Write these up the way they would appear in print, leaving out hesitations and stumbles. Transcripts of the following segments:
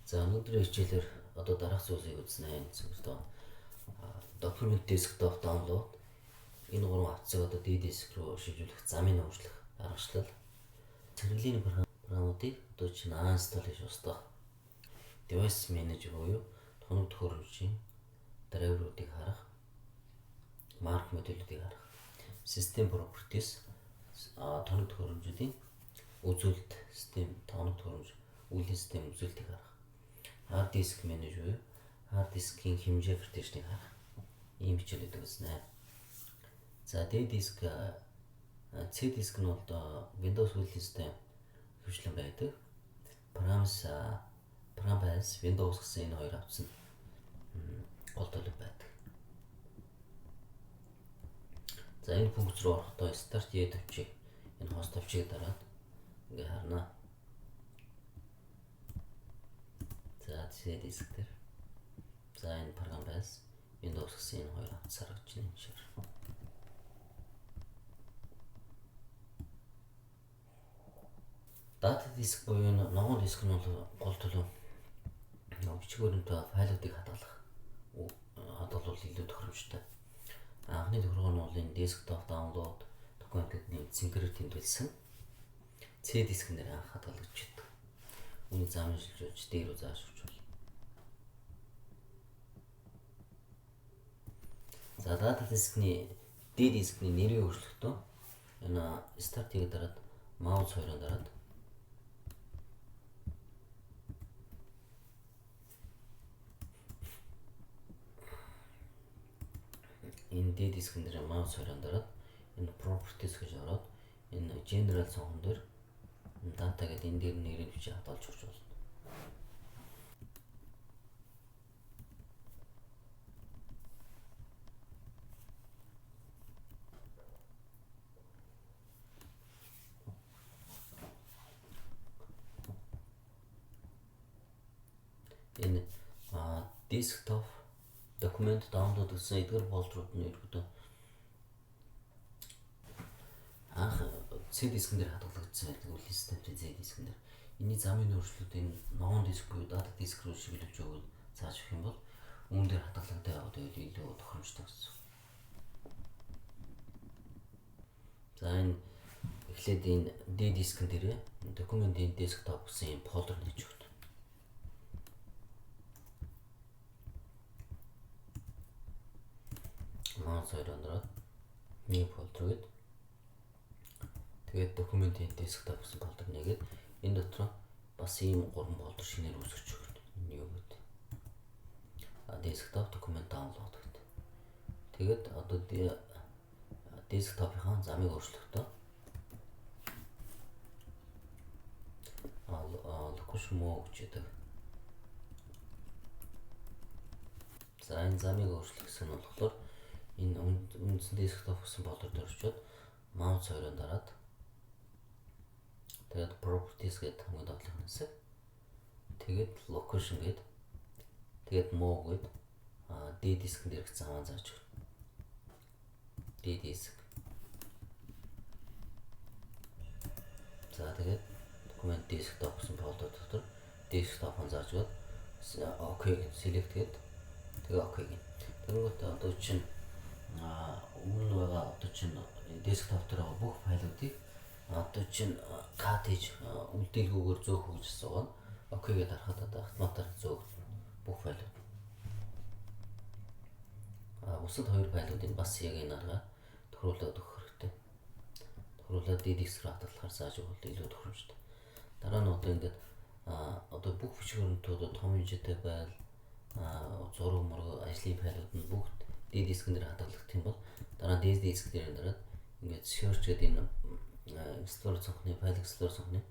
За өнөөдрийн хичээлээр одоо дараах зүйлсийг үзнэ. Зөвхөн document desktop download энэ гурван хавцыг одоо D-disk руу шилжүүлэх замыг өөрчлөх аргачлал. Цэрэглийн програмуудыг одоо чинь uninstall хийж устгах. Device manager буюу тоног төхөөрөмжийн драйверуудыг харах. Mark модулуудыг харах. System properties тоног төхөөрөмжүүдийн үзүүлэлт систем тоног төхөөрөмж үйлдвэрлэлийн систем үзүүлэлтийг харах. Hard disk manager буюу hard disk-ийн хэмжээ partition-ыг харах. Ийм хичээлүүд үзнэ. За D-disk C-disk нь бол Windows үйлдвэрлэлийн систем хөвчлэн байдаг. Param-base Windows гэсэн энэ хоёр хавц нь гол төлөв байдаг. За энэ функц руу орохдоо start E төвчийг энэ хост төвчийг дараад ингээ харна. За C-disk дээр. За энэ Param-base Windows гэсэн энэ хоёр хавц харагдаж байна юм шиг. Data disk буюу ногоон диск нь бол гол төлөв бичиг баримттай файлуудыг хадгалуул илүү тохиромжтой. Анхны тохиргоо нь бол энэ desktop download документуудын цэнхэр тэмдэглэсэн C-disk нэр анх хадгалагдж байдаг. Үүний замын шилжүүлж дээр рүү заашгүй болно. За data disk-ний D-disk-ний нэрийг өөрчлөхдөө энэ start-ийг дараад mouse хоёроо дараад энэ D-disk нэр mouse хоёроо дараад энэ properties гэж ороод энэ general цонхон дээр data гэдэг энэ дээр нэрийг бичиж хадгалж өгч болно. Энэ desktop document download гэсэн эдгээр фолдерууд нь ерөөдөө анх C-disk дээр хадгалагдсан байдаг үйлдвэрлэлийн системийн C-disk дээр. Энийн замын өөрчлөлт энэ ногоон диск буюу data disk руу шилжүүлж өгвөл зааж өгөх юм бол үүн дээр хадгалагдаад яваад байвал илүү тохиромжтой гэсэн. За энэ эхлээд энэ D-disk дээрээ document-ийн desktop гэсэн юм фолдер нээж өгнө. Mouse хоёроо дараад new folder гээд тэгээд document-ийн desktop гэсэн фолдер нэгээд энэ дотор бас ийм гурван фолдер шинээр үүсгэж өгнө. New гэдэг. Desktop document download гэдэг. Тэгээд одоо desktop-ийн замыг өөрчлөхдөө location mode гэдэг. За энэ замыг өөрчлөх гэсэн нь болохоор энэ үндсэн desktop гэсэн фолдер дээр очиод mouse хоёроо дараад тэгээд properties гэдэг хамгийн доотлох хэсэг тэгээд location гэдэг тэгээд mode гэдэг D-disk дээр их замаа зааж өгнө. D-disk. За тэгээд document desktop гэсэн фолдер дотор desktop-ын зааж өгөөд OK select гэдэг тэгээд OK гэнэ. Тэгвэл одоо чинь өмнө байгаа одоо чинь desktop дээр байгаа бүх файлуудыг одоо чинь cut хийж үлдээлгүйгээр зөөх гэж асуугаад OK гэдээ харахад одоо автоматар зөөгдөн бүх файлууд. Бусад хоёр файлуудыг бас яг энэ аргаар тохируулаад өгөх хэрэгтэй. Тохируулаад D-disk руу хадгалахаар зааж өгвөл илүү тохиромжтой. Дараа нь одоо ингээд одоо бүх бичиг баримтууд том хэмжээтэй байл зураг мураг ажлын файлууд нь бүгд D-disk дээр хадгалагдах юм бол дараа нь D-disk дээр дараад ингээд search гэдэг энэ Explorer цонхны файл Explorer цонхны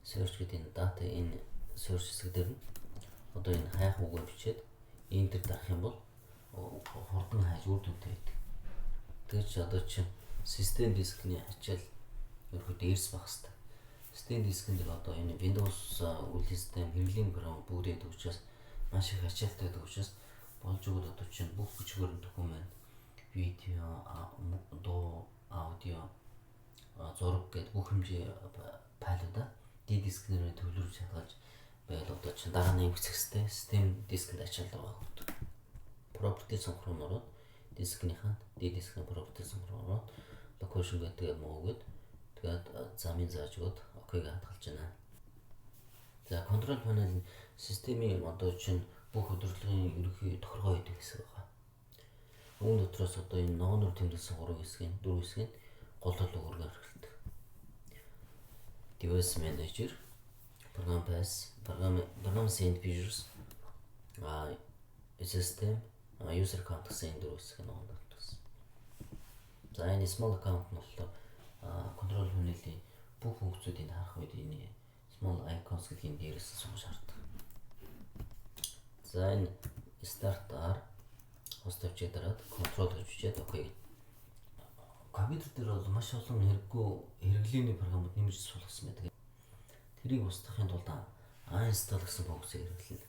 search гэдэг энэ data энэ search хэсэг дээр нь одоо энэ хайх үгээр бичээд enter дарах юм бол хурдан хайж үр дүнтэй байдаг. Тэгэж одоо чинь system disk-ний ачаал ерөөдөө эрс байх хэвээр. System disk-эн дээр одоо энэ Windows үйлдвэрлэлийн систем хэрэглэлийн програм бүгдээд учраас маш их ачаалтай байдаг учраас болж өгөл одоо чинь бүх бичиг баримт документ, видео, дуу, аудио, зураг гэдэг бүх хэмжээ файлуудаа D-disk нэрээр төвлөрүүлж хадгалж байл одоо чинь дараа нь хэсэгтэй систем дискэнд ачаалал байгаа. Property сонгороо ороод дискийнхаа дискийн property сонгороо ороод location гэдэг муугаад тэгээд замын зааж өгөөд окейг хадгалж байна. За control panel системийн одоо чинь бүх хөдөлгөөний ерөнхий тохиргоо гэдэг хэсэг байгаа. Үүн дотроос одоо энэ ногооноор тэмдэглэсэн 3 хэсгийн 4 хэсгийн гол өгөргөөр хэрэглэдэг. Device Manager, Program Pass, Program Send Features, System, User Account гэсэн энэ 4 хэсэг ногоон дотроос. За энэ Small Account нь болохоор Control Panel-ийн бүх функцүүдийг харах үед энэ Small Icons гэдгийг дээрээс сонгож хардаг. За энэ Start-аар хост тавьчих дараад Control гэж бичээд окей. Компьютер дээр бол маш олон хэрэглээний програмууд нэмж суулгасан байдаг. Тэрийг устгахын тулд uninstall гэсэн функцийг хэрэглэнэ.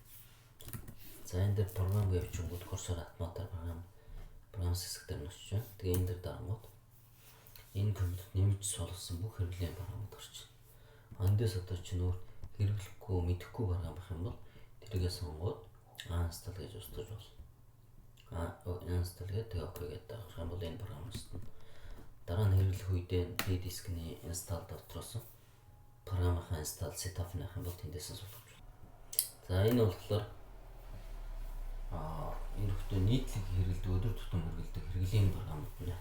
За энэ дээр програм гэж бичингүүд курсор автоматар програм хэсэг дээр нь очиж байна. Тэгээ энэ дээр дарангууд энэ компьютерт нэмж суулгасан бүх хэрэглээний програмууд гарч байна. Эндээс одоо чинь өөр хэрэглэхгүй мэдэхгүй програм байх юм бол тэрийгээ сонгоод uninstall гэж устгаж болно. Install гэдэг окей гэдэг авах юм бол энэ програм устна. Дараа нь хэрэглэх үедээ дискний install дотроос програмынхаа install setup нэх юм бол тэндээс нь суулгаж байна. За энэ болохоор энэ хөтөө нийтлэг хэрэглэдэг өдөр тутам хэрэглэдэг хэрэглээний програмууд байна.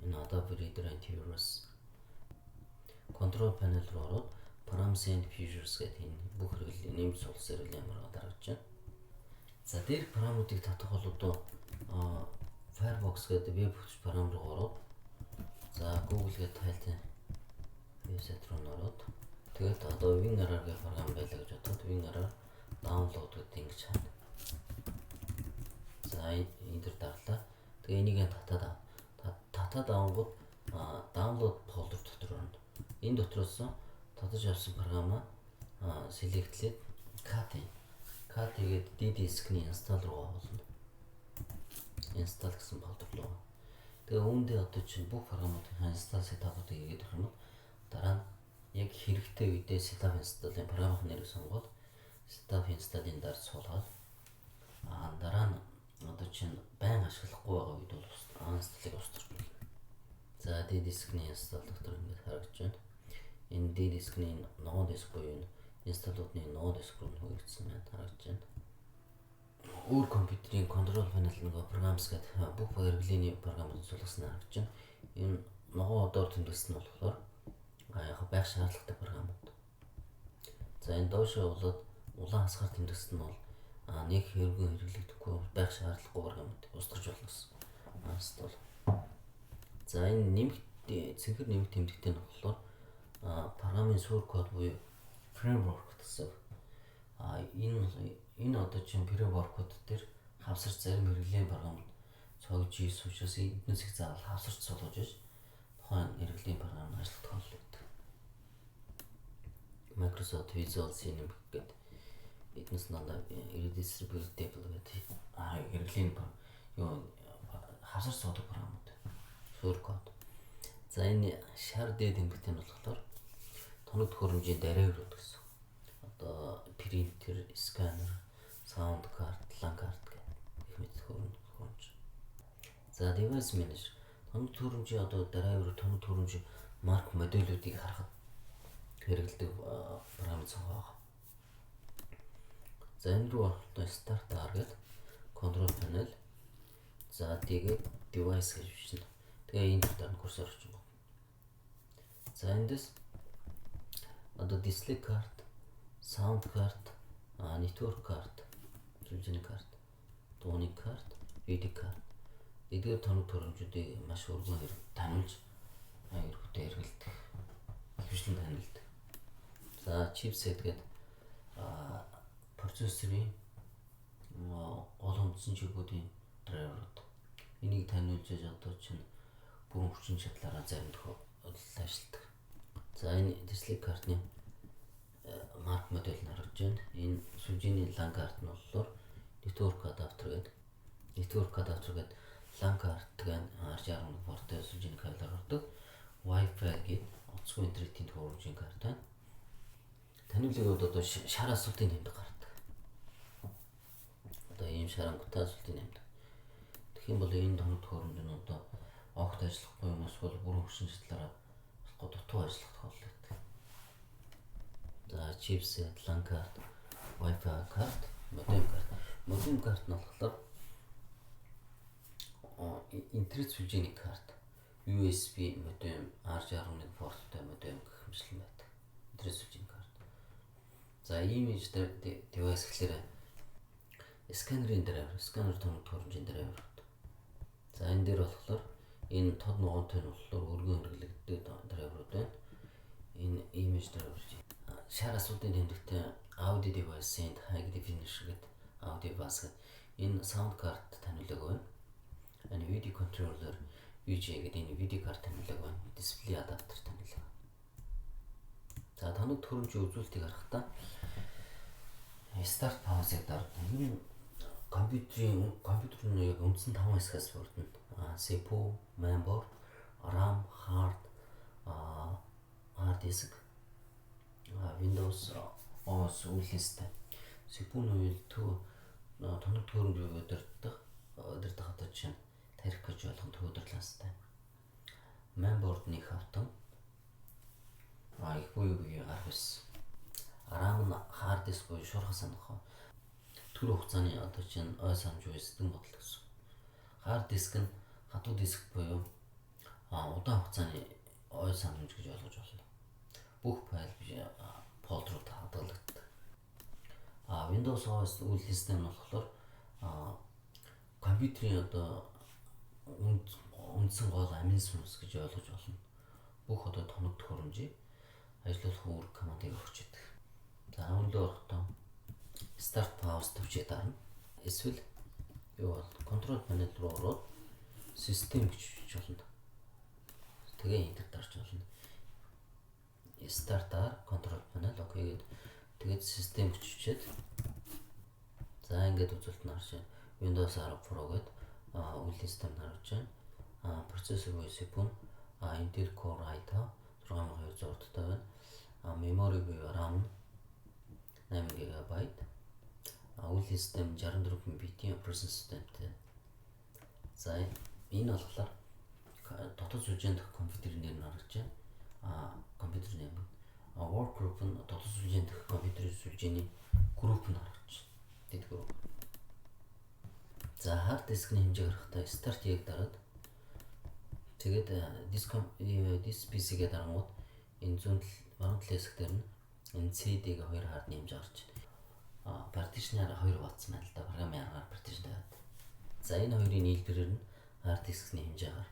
Энэ Adobe Reader Antivirus Control Panel руу ороод Program Send Features гэдэг энэ бүх хэрэглээ нэмж суулгасан хэрэглээний програм дарагдж байна. За дээр програмуудыг татах бол одоо Firefox гэдэг веб хөтөлбөр програм руу ороод за Google гэдэг тайлтай вебсайт руу ороод тэгээд одоо WinRAR гэх програм байлаа гэж бодоод WinRAR download гэдэг ингэж хаад. За энэ дээр дарлаа. Тэгээ энийг татаад авангууд download folder дотор орно. Энэ дотроос татаж авсан програмаа selectlээд cut хийгээд дискний install руу оруулна. Install гэсэн folder руу. Тэгээ үүндээ одоо чинь бүх програмуудын install setup-ыг хийгээд авах юм бол дараа нь яг хэрэгтэй үедээ setup install-ын програмын нэрийг сонгоод setup install-ын дараа суулгаад дараа нь одоо чинь байн ашиглахгүй байгаа үед бол uninstall-ыг устгах болно. За дискний install дотор ингэж харагдаж байна. Энэ дискний ногоон диск буюу install-уудны ногоон диск руу хөрөгдсөн байна харагдаж байна. Өөр компьютерийн control panel нөгөө programs гэдэг бүх хэрэглээний програмууд суулгасан харагдаж байна. Энэ ногоон одоор тэмдэглэсэн нь болохоор яг байх шаардлагатай програмууд. За энэ доошоо болоод улаан хасгаар тэмдэглэсэн нь бол нэг хэрэггүй хэрэглэгдэхгүй байх шаардлагагүй програмууд устгаж болно гэсэн. Install. За энэ цэнхэр нэмэлт тэмдэгтэй нь болохоор програмын суурь код буюу framework гэсэн. Энэ одоо чинь framework-ууд дээр хавсарч зарим хэрэглээний програмууд цогж ийс учраас эднээс их заавал хавсарч суулгаж байж тухайн хэрэглээний програм ажиллах болдог. Microsoft Visual C гэдэг эднээс надад irreducible гэдэг хэрэглээний хавсарч суулгах програмууд суурь код. За энэ шар дээд тэмдэгтэй нь болохоор тоног төхөөрөмжийн дараагаар гэсэн. Одоо принтер, сканер, саунд карт, LAN карт гэх мэт төхөөрөмж. За device manager тоног төхөөрөмжийн одоо дараагаар тоног төхөөрөмжийн марк модулуудыг харахад хэрэглэдэг програм цогоо байгаа. За энэ рүү одоо start-аар гэдэг control panel за тэгээд device гэж бичнэ. Тэгээ энэ дээр курсор орчих юм. За эндээс одоо display card, sound card, network card, сүлжээний карт, дууны карт, video card. Эдгээр тоног төхөөрөмжүүдийг маш өргөн танилж ерөнхийдөө хэрэглэдэг. Хвшлэн танилдаг. За chipset гэдэг процессорын гол үндсэн чиглэлүүдийн драйверууд. Энийг таниулж одоо чинь бүрэн хүчин чадлаараа зарим тохиолдолд ажилладаг. За энэ display card-ны марк модель нь харагдж байна. Энэ сүлжээний LAN карт нь болохоор network adapter гэдэг LAN карт гэн R61 портой сүлжээний кабелаар ордог. Wi-Fi гэдэг утасгүй интернетийн төхөөрөмжийн карт байна. таниулыг одоо шар асуултын тэмдэг гардаг. Одоо ийм шарангуйтай асуултын тэмдэг. Тэгэх юм бол энэ тоног төхөөрөмж нь одоо огт ажиллахгүй юм эсвэл бүрэн хүчин чадлаараа дутуу ажиллах тохиолдол байдаг. За чипсет, LAN карт, Wi-Fi карт, модем карт. Модем карт нь болохоор интернет сүлжээний карт, USB модем, R61 порттой модем гэх мэтлэн байдаг. Интернет сүлжээний карт. За image device гэхээр сканерын драйвер, сканер тоног төхөөрөмжийн драйвер. За энэ дээр болохоор энэ тод ногоонтой нь болохоор өргөн хэрэглэгддэг драйверууд байна. Энэ image драйвер. Шар асуултын тэмдэгтээ audio device and high definition гэдэг audio bus гэдэг энэ sound card таниулаг байна. Энэ video controller VGA гэдэг энэ video card таниулаг байна. Display adapter таниулаг. За тоног төхөөрөмжийн үзүүлэлтийг харахтаа start pause-ыг дарна. Энэ компьютерын яг үндсэн 5 хэсгээс бүрдэнэ. CPU, mainboard, RAM, hard disk, Windows OS үйл систем. CPU-ны тоног төхөөрөмжийг удирдах одоо чинь тарих гэж болгон төвөдөрлөстэй. Mainboard-ны хавтан их буюу арга бис. RAM нь hard disk буюу шуурга санах. Түр хугацааны одоо чинь ой санамж буй сэтгэн бодол гэсэн. Hard disk нь хатуу диск буюу удаан хугацааны ой санамж гэж ойлгож байна. Бүх файл фолдерууд хадгалагддаг. Windows OS үйл систем нь болохоор компьютерийн одоо үндсэн гол амин сүнс гэж ойлгож байна. Бүх одоо тоног төхөөрөмжийг ажиллуулах үүрэг командыг өгч идэг. За өнөөдөр орохдоо start pause төвчээ дарна. Эсвэл юу бол control panel руу ороод system гэж хийж болно. Тэгээ enter дарж болно. Start-аар control panel окей гэдэг. Тэгээд system гэж хичээд за ингээд үзүүлэлт нь харж байна. Windows 10 Pro гэдэг үйл систем харж байна. Процессор буюу CPU Intel Core i5 6200 байна. Memory буюу RAM 8 GB. Үйл систем 64 битийн операшн системтэй. За энэ болохоор дотоод сүлжээнд компьютерийн нэр нь харагдаж байна. Компьютерийн нэр. Work group нь дотоод сүлжээнд компьютерийн сүлжээний групп нь харагдаж байна. Дэд групп. За hard disk-ийн хэмжээг харахтаа start яг дараад тэгээд disk PC-гээ дарангууд энэ зүүн баруун талын хэсэг дээр нь энэ CD-г 2 хардны хэмжээ гарч байна. Partition-аар 2 батсан байна л да. Програмын аргаар partition тавиад. За энэ хоёрын нийлбэрээр нь hard disk-ийн хэмжээ гар.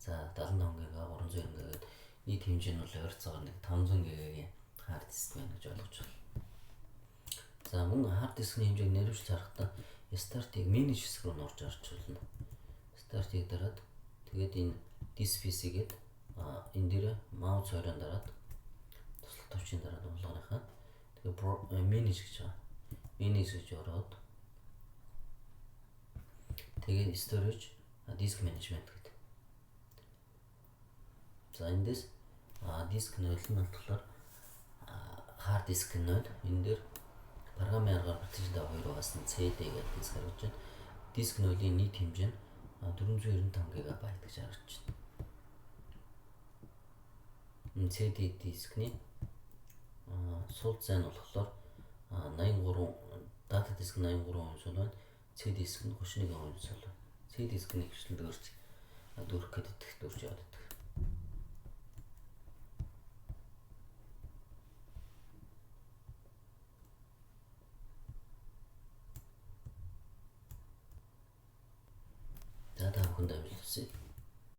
За 75 ГБ, 300 ГБ гэдэг нийт хэмжээ нь бол ойрцоогоор нэг 500 ГБ-ийн hard disk байна гэж ойлгож байна. За мөн hard disk-ийн хэмжээг нэрвэлж харахтаа start-ийг manage хэсэг рүү орж орж болно. Start-ийг дараад тэгээд энэ disk PC-гээд энэ дээр mouse хоёрын дараад туслах төвчийн дараад болгоныхаа тэгээд manage гэж байгаа. Manage гэж ороод тэгээд storage disk management гэдэг. За эндээс disk нөлөө нь болохоор hard disk нөлөө энэ дээр програмын аргаар баталгаатай 2 бас CD гэдэг диск гаргаж байна. Диск нөлөөний нийт хэмжээ нь 495 ГБ гэж харагдаж байна. Энэ CD дискний сул зай нь болохоор 83 дата диск 83% сул байна. CD диск нь 31% сул байна. CD дискний хвшлэн дүүрэх гэдэг дүүрч яваад байдаг. За та бүхэнд амжилт хүсье.